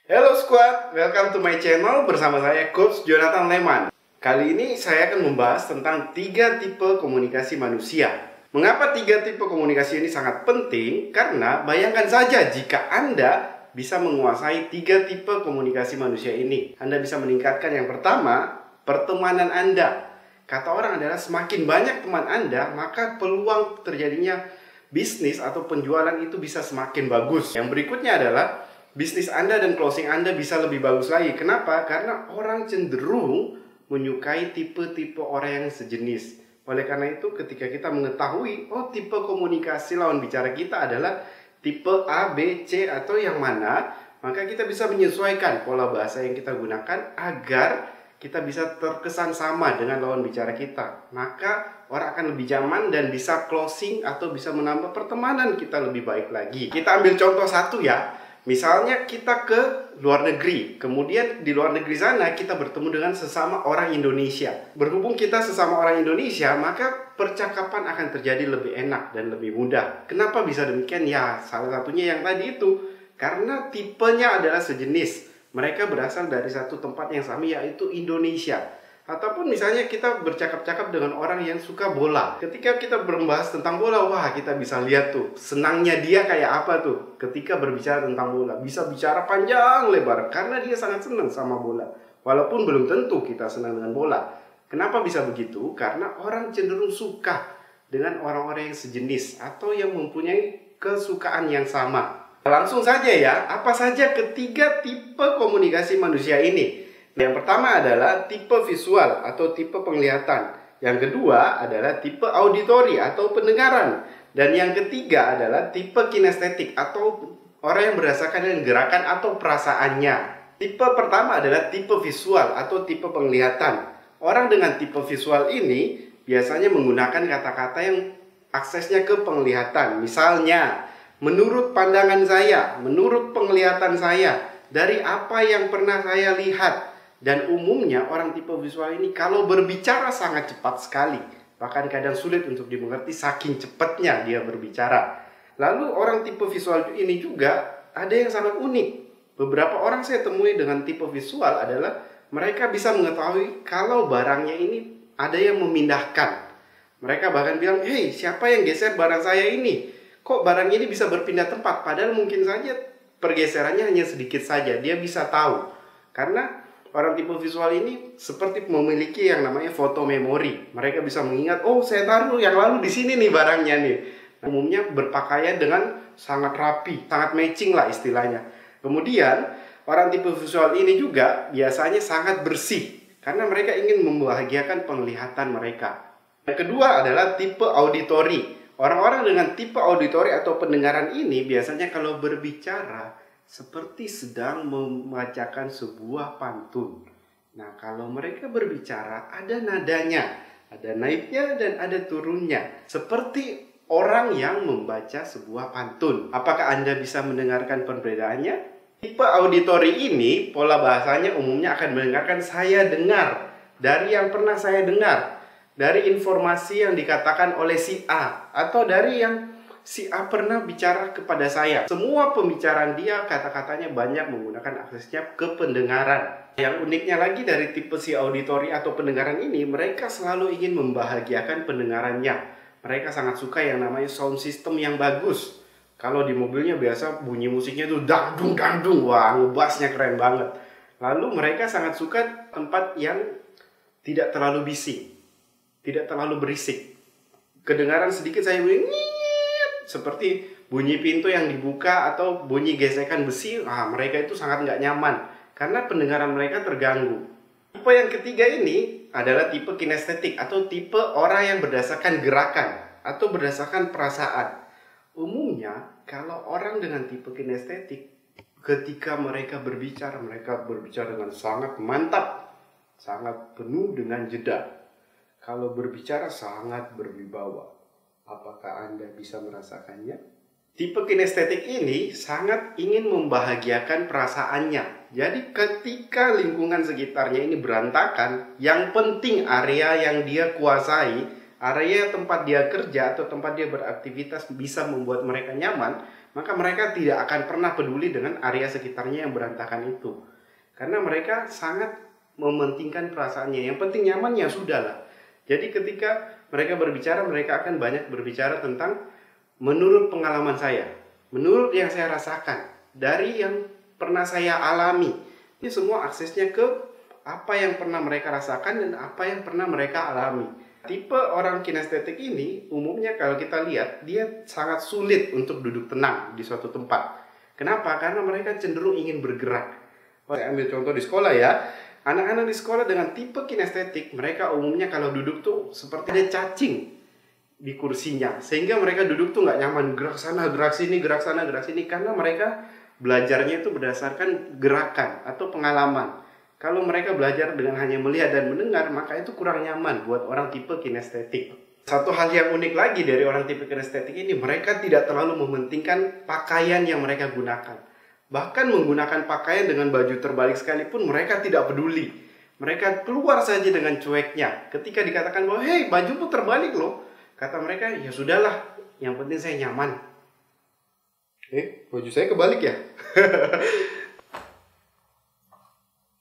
Hello squad, welcome to my channel bersama saya Coach Jonathan Leman. Kali ini saya akan membahas tentang 3 tipe komunikasi manusia. Mengapa 3 tipe komunikasi ini sangat penting? Karena bayangkan saja jika Anda bisa menguasai 3 tipe komunikasi manusia ini. Anda bisa meningkatkan yang pertama, pertemanan Anda. Kata orang adalah semakin banyak teman Anda, maka peluang terjadinya bisnis atau penjualan itu bisa semakin bagus. Yang berikutnya adalah bisnis Anda dan closing Anda bisa lebih bagus lagi. Kenapa? Karena orang cenderung menyukai tipe-tipe orang yang sejenis. Oleh karena itu ketika kita mengetahui, tipe komunikasi lawan bicara kita adalah tipe A, B, C atau yang mana, maka kita bisa menyesuaikan pola bahasa yang kita gunakan agar kita bisa terkesan sama dengan lawan bicara kita. Maka orang akan lebih nyaman dan bisa closing atau bisa menambah pertemanan kita lebih baik lagi. Kita ambil contoh satu ya. Misalnya kita ke luar negeri, kemudian di luar negeri sana kita bertemu dengan sesama orang Indonesia. Berhubung kita sesama orang Indonesia, maka percakapan akan terjadi lebih enak dan lebih mudah. Kenapa bisa demikian? Ya, salah satunya yang tadi itu. Karena tipenya adalah sejenis. Mereka berasal dari satu tempat yang sama, yaitu Indonesia. Ataupun misalnya kita bercakap-cakap dengan orang yang suka bola. Ketika kita membahas tentang bola, wah kita bisa lihat tuh senangnya dia kayak apa tuh ketika berbicara tentang bola. Bisa bicara panjang lebar karena dia sangat senang sama bola. Walaupun belum tentu kita senang dengan bola. Kenapa bisa begitu? Karena orang cenderung suka dengan orang-orang yang sejenis atau yang mempunyai kesukaan yang sama. Langsung saja ya, apa saja ketiga tipe komunikasi manusia ini? Yang pertama adalah tipe visual atau tipe penglihatan. Yang kedua adalah tipe auditori atau pendengaran. Dan yang ketiga adalah tipe kinestetik atau orang yang berdasarkan dengan gerakan atau perasaannya. Tipe pertama adalah tipe visual atau tipe penglihatan. Orang dengan tipe visual ini biasanya menggunakan kata-kata yang aksesnya ke penglihatan. Misalnya, menurut pandangan saya, menurut penglihatan saya, dari apa yang pernah saya lihat. Dan umumnya orang tipe visual ini kalau berbicara sangat cepat sekali. Bahkan kadang sulit untuk dimengerti saking cepatnya dia berbicara. Lalu orang tipe visual ini juga ada yang sangat unik. Beberapa orang saya temui dengan tipe visual adalah mereka bisa mengetahui kalau barangnya ini ada yang memindahkan. Mereka bahkan bilang, "Hei, siapa yang geser barang saya ini? Kok barang ini bisa berpindah tempat?" Padahal mungkin saja pergeserannya hanya sedikit saja. Dia bisa tahu. Karena orang tipe visual ini seperti memiliki yang namanya foto memori. Mereka bisa mengingat, saya taruh yang lalu di sini nih barangnya nih. Umumnya berpakaian dengan sangat rapi, sangat matching lah istilahnya. Kemudian, orang tipe visual ini juga biasanya sangat bersih. Karena mereka ingin membahagiakan penglihatan mereka. Yang kedua adalah tipe auditori. Orang-orang dengan tipe auditori atau pendengaran ini biasanya kalau berbicara seperti sedang membacakan sebuah pantun. Nah, kalau mereka berbicara ada nadanya, ada naiknya dan ada turunnya. Seperti orang yang membaca sebuah pantun. Apakah Anda bisa mendengarkan perbedaannya? Tipe auditori ini, pola bahasanya umumnya akan mendengarkan saya dengar. Dari yang pernah saya dengar. Dari informasi yang dikatakan oleh si A. Atau dari yang si A pernah bicara kepada saya. Semua pembicaraan dia, kata-katanya banyak menggunakan aksesnya ke pendengaran. Yang uniknya lagi dari tipe si auditori atau pendengaran ini, mereka selalu ingin membahagiakan pendengarannya. Mereka sangat suka yang namanya sound system yang bagus. Kalau di mobilnya biasa bunyi musiknya tuh dangdung-dangdung. Wah, ngebassnya keren banget. Lalu mereka sangat suka tempat yang tidak terlalu bising, tidak terlalu berisik. Kedengaran sedikit saya bunyi seperti bunyi pintu yang dibuka atau bunyi gesekan besi, mereka itu sangat nggak nyaman karena pendengaran mereka terganggu. Tipe yang ketiga ini adalah tipe kinestetik atau tipe orang yang berdasarkan gerakan atau berdasarkan perasaan. Umumnya kalau orang dengan tipe kinestetik, ketika mereka berbicara dengan sangat mantap, sangat penuh dengan jeda. Kalau berbicara sangat berwibawa. Apakah Anda bisa merasakannya? Tipe kinestetik ini sangat ingin membahagiakan perasaannya. Jadi ketika lingkungan sekitarnya ini berantakan, yang penting area yang dia kuasai, area tempat dia kerja atau tempat dia beraktivitas bisa membuat mereka nyaman, maka mereka tidak akan pernah peduli dengan area sekitarnya yang berantakan itu. Karena mereka sangat mementingkan perasaannya. Yang penting nyaman ya sudah lah. Jadi ketika mereka berbicara, mereka akan banyak berbicara tentang menurut pengalaman saya, menurut yang saya rasakan, dari yang pernah saya alami. Ini semua aksesnya ke apa yang pernah mereka rasakan dan apa yang pernah mereka alami. Tipe orang kinestetik ini umumnya kalau kita lihat, dia sangat sulit untuk duduk tenang di suatu tempat. Kenapa? Karena mereka cenderung ingin bergerak. Saya ambil contoh di sekolah ya. Anak-anak di sekolah dengan tipe kinestetik, mereka umumnya kalau duduk tuh seperti ada cacing di kursinya. Sehingga mereka duduk tuh nggak nyaman. Gerak sana, gerak sini, gerak sana, gerak sini. Karena mereka belajarnya itu berdasarkan gerakan atau pengalaman. Kalau mereka belajar dengan hanya melihat dan mendengar, maka itu kurang nyaman buat orang tipe kinestetik. Satu hal yang unik lagi dari orang tipe kinestetik ini, mereka tidak terlalu mementingkan pakaian yang mereka gunakan. Bahkan menggunakan pakaian dengan baju terbalik sekalipun mereka tidak peduli. Mereka keluar saja dengan cueknya. Ketika dikatakan bahwa, "Hei, bajumu terbalik loh," kata mereka, "Ya sudahlah, yang penting saya nyaman." Baju saya kebalik ya?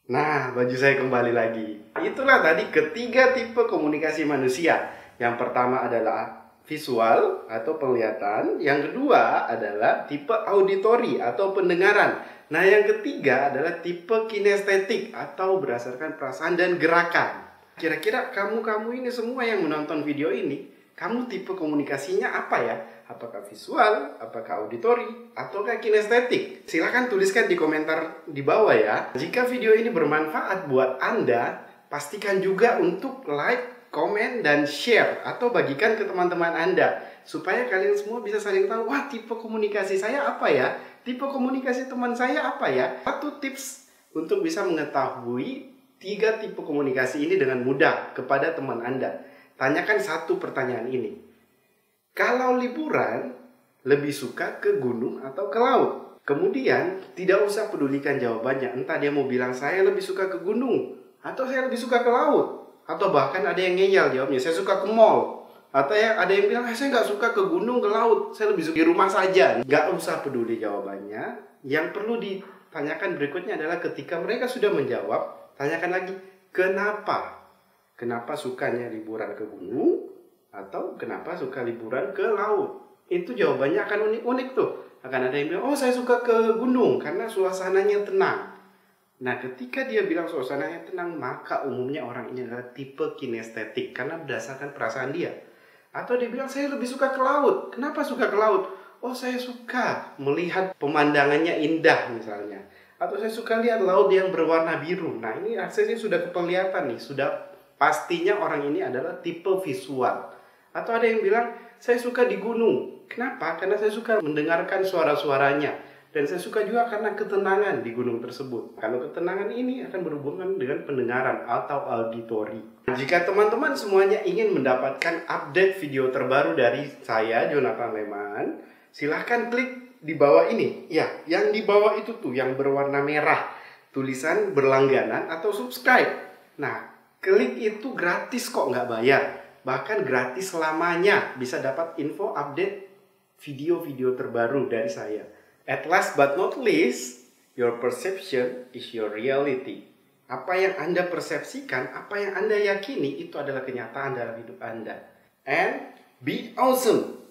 Nah, baju saya kembali lagi. Itulah tadi ketiga tipe komunikasi manusia. Yang pertama adalah visual atau penglihatan. Yang kedua adalah tipe auditori atau pendengaran. Nah, yang ketiga adalah tipe kinestetik atau berdasarkan perasaan dan gerakan. Kira-kira kamu ini semua yang menonton video ini, kamu tipe komunikasinya apa ya? Apakah visual, apakah auditori, ataukah kinestetik? Silahkan tuliskan di komentar di bawah ya. Jika video ini bermanfaat buat Anda, pastikan juga untuk like, komen, dan share atau bagikan ke teman-teman Anda supaya kalian semua bisa saling tahu, wah tipe komunikasi saya apa ya? Tipe komunikasi teman saya apa ya? Satu tips untuk bisa mengetahui 3 tipe komunikasi ini dengan mudah kepada teman Anda. Tanyakan satu pertanyaan ini. Kalau liburan, lebih suka ke gunung atau ke laut? Kemudian, tidak usah pedulikan jawabannya. Entah dia mau bilang, saya lebih suka ke gunung, atau saya lebih suka ke laut. Atau bahkan ada yang ngeyel jawabnya, saya suka ke mall. Atau ada yang bilang, saya nggak suka ke gunung, ke laut, saya lebih suka di rumah saja. Nggak usah peduli jawabannya. Yang perlu ditanyakan berikutnya adalah ketika mereka sudah menjawab, tanyakan lagi, kenapa? Kenapa sukanya liburan ke gunung? Atau kenapa suka liburan ke laut? Itu jawabannya akan unik-unik tuh. Akan ada yang bilang, oh saya suka ke gunung karena suasananya tenang. Nah, ketika dia bilang suasananya tenang, maka umumnya orang ini adalah tipe kinestetik karena berdasarkan perasaan dia. Atau dia bilang, saya lebih suka ke laut. Kenapa suka ke laut? Oh, saya suka melihat pemandangannya indah misalnya. Atau saya suka lihat laut yang berwarna biru. Nah, ini aksesnya sudah kelihatan nih. Sudah pastinya orang ini adalah tipe visual. Atau ada yang bilang, saya suka di gunung. Kenapa? Karena saya suka mendengarkan suara-suaranya. Dan saya suka juga karena ketenangan di gunung tersebut. Kalau ketenangan ini akan berhubungan dengan pendengaran atau auditori. Jika teman-teman semuanya ingin mendapatkan update video terbaru dari saya, Jonathan Leman, silahkan klik di bawah ini. Ya, yang di bawah itu tuh, yang berwarna merah. Tulisan berlangganan atau subscribe. Nah, klik itu gratis kok, nggak bayar. Bahkan gratis selamanya, bisa dapat info update video-video terbaru dari saya. At last but not least, your perception is your reality. Apa yang Anda persepsikan, apa yang Anda yakini, itu adalah kenyataan dalam hidup Anda. And be awesome.